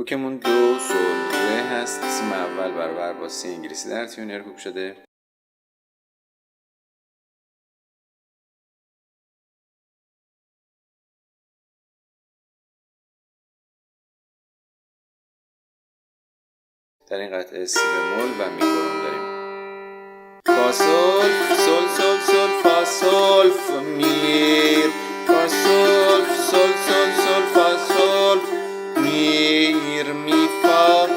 کوکمون دو سول ره هست. سیم اول برابر با سی انگلیسی در تیونر کوک شده. در این قطعه سی بمول و میکرون داریم. فا سول سول سول سول فا سول میر، فا سول سول سول سول فا سول میر، می فا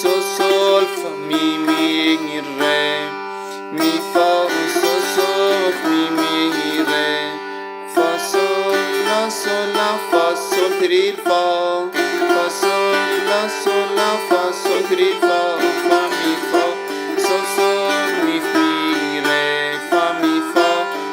سول سول می می ره، می فا سول سول می می ره، فا سول لا سول لا فا سول تریل فا، فا سول لا سول لا فا سول تریل فا، فا می فا سول سول می می ره، فا می فا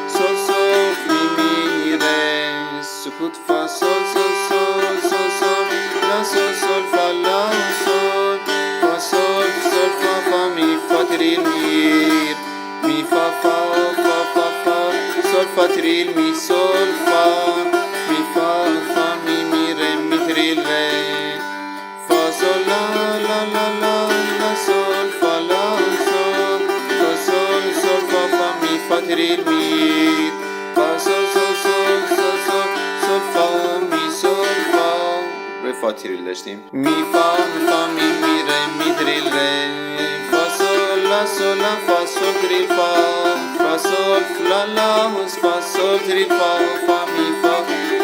سول سول می می ره، سکوت فا سول سول سول سول سول لا سول سول فا لا سول، فا سول سول فا فا می فا تریل میر، می فا فا فا فا فا سول فا تریل می سول فا، می فا فا می می ره می تریل ره، فا سول لا لا لا لا لا سول فا لا سول، فا سول سول فا فا می فا تریل میر، فا سول سول سول سول سول سول فا می سول فا. روی فا تریل داشتیم. می فا فا می می ره می تریل ره، فا سول لا سول لا فا سول تریل فا، فا سول لا لا فا سول تریل فا، فا می فا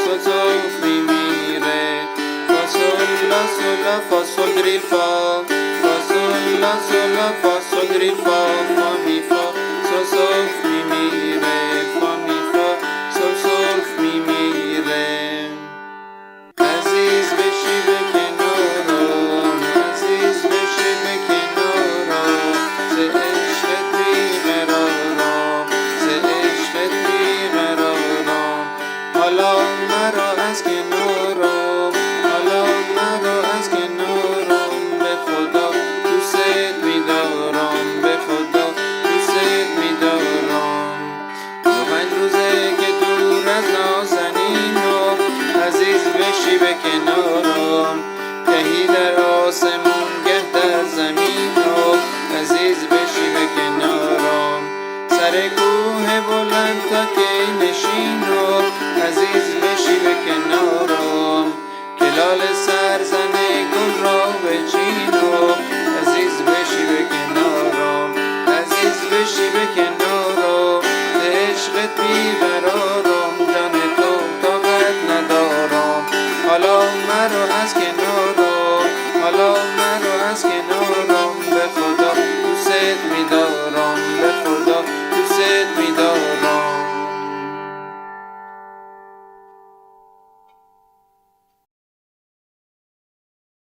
سول سول می می ره، فا سول لا سول لا فا سول تریل فا، فا سول لا سول لا فا سول تریل فا، فا می فا سول سول می می ره، فا می فا سول سول می می ره. عزیز بشی به کنارم، عزیز بشی به کنارم، ز عشقت بیقرارم، ز عشقت بیقرارم، حالا مرا از کنارم، حالا مرا از کنارم، به خدا دوست می‌دارم، به خدا دوست می‌دارم. 5 روزه که دور از نازنینم، عزیز بشی به کنارم، گهی در آسمون گه در زمینم، عزیز بشی به کنارم، سر کوه بلند تا کی نشینم، عزیز بشی به کنارم، که لاله سرزن گل